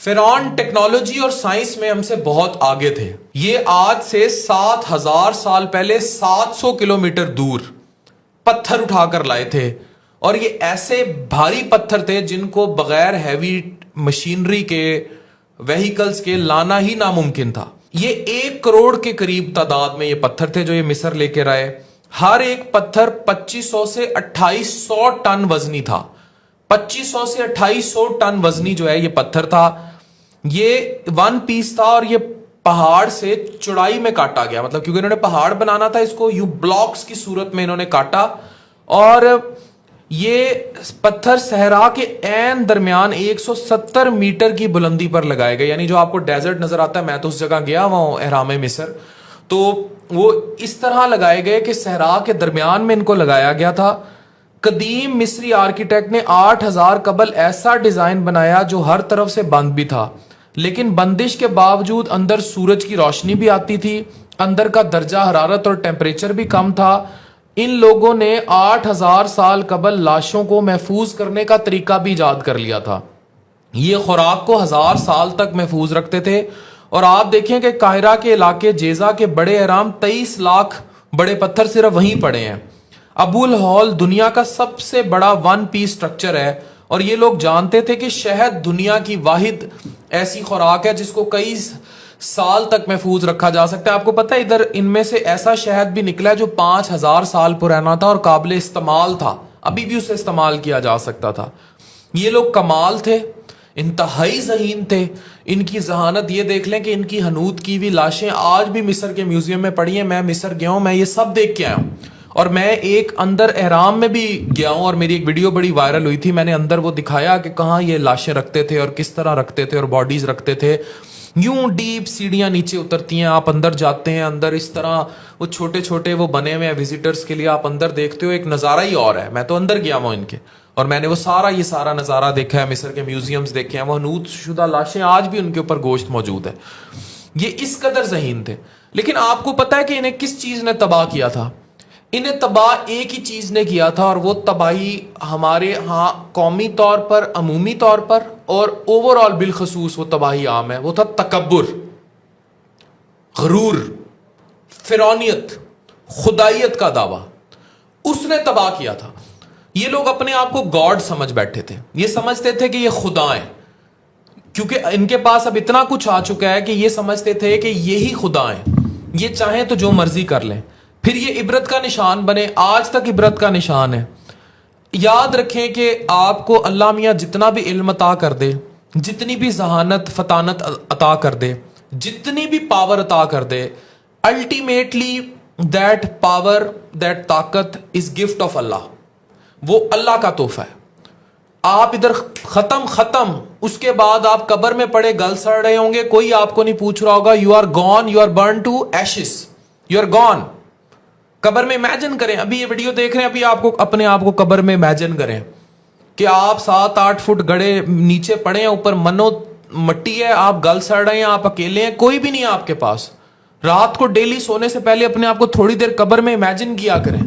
فرعون ٹیکنالوجی اور سائنس میں ہم سے بہت آگے تھے. یہ آج سے 7,000 سال پہلے 700 کلومیٹر دور پتھر اٹھا کر لائے تھے, اور یہ ایسے بھاری پتھر تھے جن کو بغیر ہیوی مشینری کے, وہیکلز کے لانا ہی ناممکن تھا. یہ 1 کروڑ کے قریب تعداد میں یہ پتھر تھے جو یہ مصر لے کے آئے. ہر ایک پتھر 2500 سے 2800 ٹن وزنی تھا. 2500 سے 2800 ٹن وزنی جو ہے یہ پتھر تھا. یہ 1 پیس تھا اور یہ پہاڑ سے چوڑائی میں کاٹا گیا, مطلب کیونکہ انہوں نے پہاڑ بنانا تھا, اس کو یوں بلاکس کی صورت میں انہوں نے کاٹا, اور یہ پتھر صحرا کے عین درمیان 170 میٹر کی بلندی پر لگائے گئے. یعنی جو آپ کو ڈیزرٹ نظر آتا ہے, میں تو اس جگہ گیا ہوا ہوں, اہرام مصر, تو وہ اس طرح لگائے گئے کہ صحرا کے درمیان میں ان کو لگایا گیا تھا. قدیم مصری آرکیٹیکٹ نے 8000 قبل ایسا ڈیزائن بنایا جو ہر طرف سے بند بھی تھا, لیکن بندش کے باوجود اندر سورج کی روشنی بھی آتی تھی, اندر کا درجہ حرارت اور ٹیمپریچر بھی کم تھا. ان لوگوں نے 8000 سال قبل لاشوں کو محفوظ کرنے کا طریقہ بھی ایجاد کر لیا تھا. یہ خوراک کو 1000 سال تک محفوظ رکھتے تھے. اور آپ دیکھیں کہ قاہرہ کے علاقے جیزہ کے بڑے اہرام 23 لاکھ بڑے پتھر صرف وہیں پڑے ہیں. ابو الہول دنیا کا سب سے بڑا 1 پیس سٹرکچر ہے, اور یہ لوگ جانتے تھے کہ شہد دنیا کی واحد ایسی خوراک ہے جس کو کئی سال تک محفوظ رکھا جا سکتا ہے. آپ کو پتہ ہے ادھر ان میں سے ایسا شہد بھی نکلا ہے جو 5000 سال پرانا تھا اور قابل استعمال تھا, ابھی بھی اسے استعمال کیا جا سکتا تھا. یہ لوگ کمال تھے, انتہائی ذہین تھے. ان کی ذہانت یہ دیکھ لیں کہ ان کی حنوط کی ہوئی لاشیں آج بھی مصر کے میوزیم میں پڑی ہیں. میں مصر گیا ہوں, میں یہ سب دیکھ کے آیا ہوں, اور میں ایک اندر احرام میں بھی گیا ہوں, اور میری ایک ویڈیو بڑی وائرل ہوئی تھی. میں نے اندر وہ دکھایا کہ کہاں یہ لاشیں رکھتے تھے اور کس طرح رکھتے تھے اور باڈیز رکھتے تھے. یوں ڈیپ سیڑھیاں نیچے اترتی ہیں, آپ اندر جاتے ہیں, اندر اس طرح وہ چھوٹے چھوٹے وہ بنے ہوئے ہیں وزٹرز کے لیے, آپ اندر دیکھتے ہو, ایک نظارہ ہی اور ہے. میں تو اندر گیا ہوں ان کے, اور میں نے وہ یہ سارا نظارہ دیکھا ہے, مصر کے میوزیمز دیکھے ہیں. وہ حنوط شدہ لاشیں آج بھی ان کے اوپر گوشت موجود ہے. یہ اس قدر ذہین تھے. لیکن آپ کو پتا ہے کہ انہیں کس چیز نے تباہ کیا تھا؟ انہیں تباہ ایک ہی چیز نے کیا تھا, اور وہ تباہی ہمارے ہاں قومی طور پر, عمومی طور پر اور اوور آل بالخصوص وہ تباہی عام ہے. وہ تھا تکبر, غرور, فرعونیت, خدائیت کا دعویٰ. اس نے تباہ کیا تھا. یہ لوگ اپنے آپ کو گاڈ سمجھ بیٹھے تھے. یہ سمجھتے تھے کہ یہ خدا ہیں, کیونکہ ان کے پاس اب اتنا کچھ آ چکا ہے کہ یہ سمجھتے تھے کہ یہی خدا ہیں, یہ چاہیں تو جو مرضی کر لیں. پھر یہ عبرت کا نشان بنے, آج تک عبرت کا نشان ہے. یاد رکھیں کہ آپ کو اللہ میاں جتنا بھی علم عطا کر دے, جتنی بھی ذہانت فطانت عطا کر دے, جتنی بھی پاور عطا کر دے, الٹیمیٹلی دیٹ پاور, دیٹ طاقت از گفٹ آف اللہ. وہ اللہ کا تحفہ ہے. آپ ادھر ختم, اس کے بعد آپ قبر میں پڑے گل سڑ رہے ہوں گے, کوئی آپ کو نہیں پوچھ رہا ہوگا. You are gone, you are burn to ashes, you are gone. قبر میں امیجن کریں, ابھی یہ ویڈیو دیکھ رہے ہیں, ابھی آپ کو اپنے آپ کو قبر میں امیجن کریں کہ آپ 7-8 فٹ گڑے نیچے پڑے ہیں, اوپر منو مٹی ہے, آپ گل سڑ رہے ہیں, آپ اکیلے ہیں, کوئی بھی نہیں ہے آپ کے پاس. رات کو ڈیلی سونے سے پہلے اپنے آپ کو تھوڑی دیر قبر میں امیجن کیا کریں,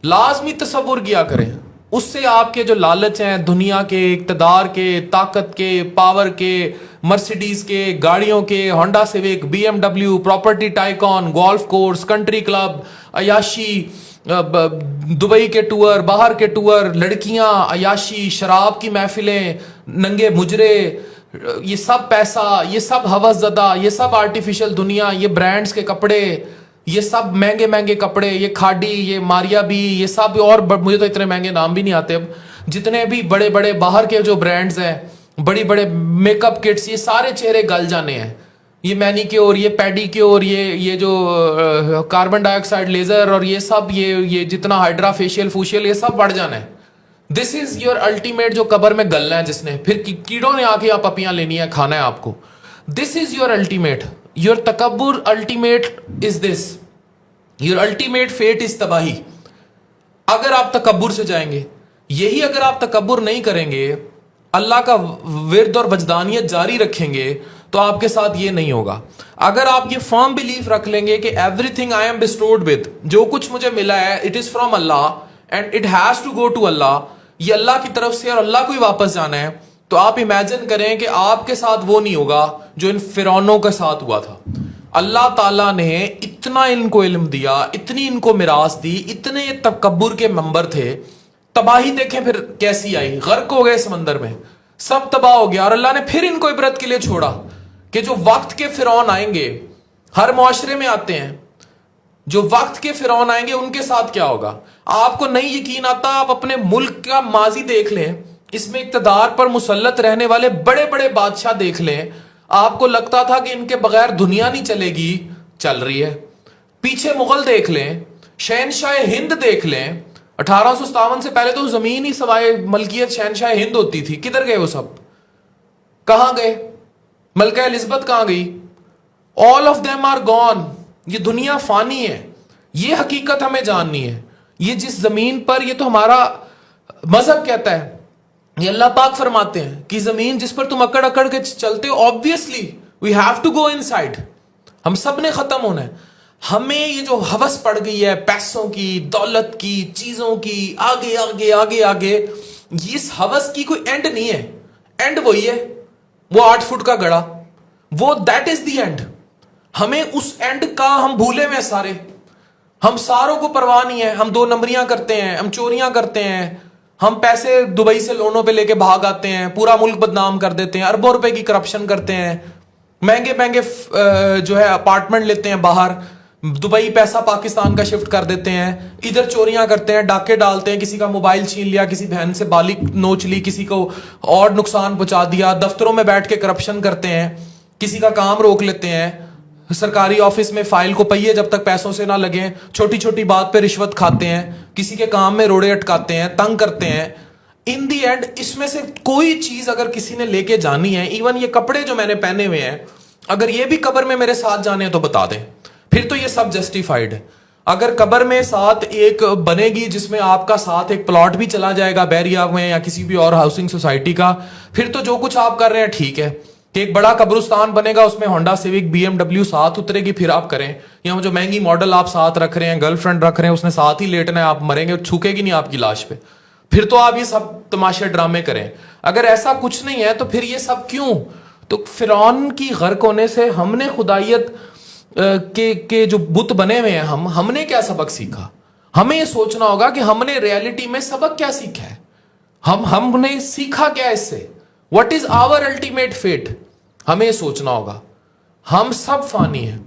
لازمی تصور کیا کریں. اس سے آپ کے جو لالچ ہیں دنیا کے, اقتدار کے, طاقت کے, پاور کے, مرسیڈیز کے, گاڑیوں کے, Honda Civic, BMW, property tycoon, golf course, country club, عیاشی, دبئی کے ٹور, باہر کے ٹور, لڑکیاں, عیاشی, شراب کی محفلیں, ننگے مجرے, یہ سب پیسہ, یہ سب ہوس زدہ, یہ سب آرٹیفیشل دنیا, یہ برانڈز کے کپڑے, یہ سب مہنگے مہنگے کپڑے, یہ کھاڈی, یہ ماریا بی, یہ سب, اور مجھے تو اتنے مہنگے نام بھی نہیں آتے اب, جتنے بھی بڑے بڑے باہر کے جو برانڈز ہیں, بڑی بڑے میک اپ کٹس, یہ سارے چہرے گل جانے ہیں. یہ مینی کیور, یہ پیڈی کیور, یہ جو کاربن ڈائی آکسائڈ لیزر, اور یہ سب, یہ جتنا ہائیڈرا فیشیل فوشیل, یہ سب بڑھ جانا ہے. دس از یور الٹیمیٹ, جو قبر میں گلنا ہے جس نے, پھر کیڑوں نے آ کے آپ پپیاں لینی ہے, کھانا ہے آپ کو. This is your ultimate. Your تکبر ultimate is this. Your ultimate fate is تباہی. اگر آپ تکبر سے جائیں گے, یہی اگر آپ تکبر نہیں کریں گے, اللہ کا ورد اور وجدانیت جاری رکھیں گے, تو آپ کے ساتھ یہ نہیں ہوگا. اگر آپ یہ فرم بلیف رکھ لیں گے کہ everything I am bestowed with, جو کچھ مجھے ملا ہے it is from Allah and it has to go to Allah, یہ اللہ کی طرف سے اور اللہ کو ہی واپس جانا ہے, تو آپ امیجن کریں کہ آپ کے ساتھ وہ نہیں ہوگا جو ان فرعونوں کے ساتھ ہوا تھا. اللہ تعالیٰ نے اتنا ان کو علم دیا, اتنی ان کو میراث دی, اتنے تکبر کے ممبر تھے, تباہی دیکھیں پھر کیسی آئی, غرق ہو گئے سمندر میں, سب تباہ ہو گیا. اور اللہ نے پھر ان کو عبرت کے لیے چھوڑا کہ جو وقت کے فرعون آئیں گے, ہر معاشرے میں آتے ہیں, جو وقت کے فرعون آئیں گے ان کے ساتھ کیا ہوگا. آپ کو نہیں یقین آتا, آپ اپنے ملک کا ماضی دیکھ لیں, اس میں اقتدار پر مسلط رہنے والے بڑے بڑے بادشاہ دیکھ لیں, آپ کو لگتا تھا کہ ان کے بغیر دنیا نہیں چلے گی, چل رہی ہے. پیچھے مغل دیکھ لیں, شہنشاہ ہند دیکھ لیں, 1857 سے پہلے تو زمین ہی سوائے ملکیت شہنشاہ ہند ہوتی تھی, کدھر گئے وہ سب, کہاں گئے, ملکہ الزبتھ کہاں گئی, all of them are gone. یہ دنیا فانی ہے, یہ حقیقت ہمیں جاننی ہے. یہ جس زمین پر, یہ تو ہمارا مذہب کہتا ہے, یہ اللہ پاک فرماتے ہیں کہ زمین جس پر تم اکڑ اکڑ کے چلتے ہو, obviously we have to go inside, ہم سب نے ختم ہونا ہے. ہمیں یہ جو ہوس پڑ گئی ہے پیسوں کی, دولت کی, چیزوں کی, آگے آگے آگے آگے, اس ہوس کی کوئی اینڈ نہیں ہے. اینڈ وہی ہے, وہ 8 فٹ کا گڑا, وہ دیٹ از دی اینڈ. ہمیں اس اینڈ کا ہم بھولے میں سارے, ہم ساروں کو پرواہ نہیں ہے. ہم 2 نمبریاں کرتے ہیں, ہم چوریاں کرتے ہیں, ہم پیسے دبئی سے لونوں پہ لے کے بھاگ آتے ہیں, پورا ملک بدنام کر دیتے ہیں, اربوں روپے کی کرپشن کرتے ہیں, مہنگے مہنگے جو ہے اپارٹمنٹ لیتے ہیں باہر, دبئی پیسہ پاکستان کا شفٹ کر دیتے ہیں, ادھر چوریاں کرتے ہیں, ڈاکے ڈالتے ہیں, کسی کا موبائل چھین لیا, کسی بہن سے بالی نوچ لی, کسی کو اور نقصان پہنچا دیا, دفتروں میں بیٹھ کے کرپشن کرتے ہیں, کسی کا کام روک لیتے ہیں, سرکاری آفس میں فائل کو پہیے جب تک پیسوں سے نہ لگیں, چھوٹی چھوٹی بات پہ رشوت کھاتے ہیں, کسی کے کام میں روڑے اٹکاتے ہیں, تنگ کرتے ہیں. ان دی اینڈ اس میں سے کوئی چیز اگر کسی نے لے کے جانی ہے, ایون یہ کپڑے جو میں نے پہنے ہوئے ہیں, اگر یہ بھی قبر میں میرے ساتھ جانے ہیں تو بتا دیں, پھر تو یہ سب جسٹیفائڈ ہے. اگر قبر میں ساتھ ایک بنے گی جس میں آپ کا ساتھ ایک پلاٹ بھی چلا جائے گا بیریا میں یا کسی بھی اور ہاؤسنگ سوسائٹی کا, پھر تو جو کچھ آپ کر رہے ہیں ٹھیک ہے. کہ ایک بڑا قبرستان بنے گا, اس میں Honda Civic B M W ساتھ اترے گی, پھر آپ کریں. یا جو مہنگی ماڈل آپ ساتھ رکھ رہے ہیں, گرل فرینڈ رکھ رہے ہیں, اس نے ساتھ ہی لیٹنا ہے, آپ مریں گے, چھوکے گی نہیں آپ کی لاش پہ, پھر تو آپ یہ سب تماشے ڈرامے کریں. اگر ایسا کچھ نہیں ہے تو پھر یہ سب کیوں. تو فرعون کی غرق ہونے سے ہم نے خدائیت کے جو بت بنے ہوئے ہیں, ہم نے کیا سبق سیکھا. ہمیں یہ سوچنا ہوگا کہ ہم نے ریالٹی میں سبق کیا سیکھا ہے, ہم نے سیکھا کیا اس سے, what is our ultimate fate. ہمیں یہ سوچنا ہوگا. ہم سب فانی ہیں,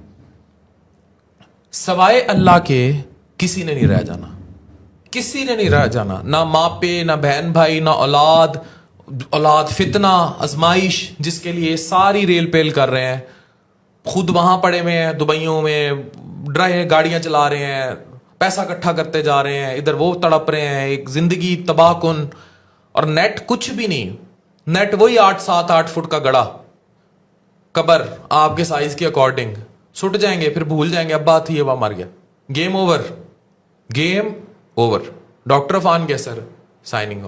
سوائے اللہ کے کسی نے نہیں رہ جانا, کسی نے نہیں رہ جانا, نہ ماں پہ, نہ بہن بھائی, نہ اولاد فتنہ آزمائش جس کے لیے ساری ریل پیل کر رہے ہیں, خود وہاں پڑے ہوئے ہیں دبئیوں میں, گاڑیاں چلا رہے ہیں, پیسہ اکٹھا کرتے جا رہے ہیں, ادھر وہ تڑپ رہے ہیں, ایک زندگی تباہ کن. اور نیٹ کچھ بھی نہیں, نیٹ وہی 8 فٹ کا گڑا, قبر آپ کے سائز کے اکارڈنگ, سٹ جائیں گے, پھر بھول جائیں گے, اب بات ہی ہے, وہ مر گیا, game over, game over. Doctor Irfan کیسر سائننگ آف.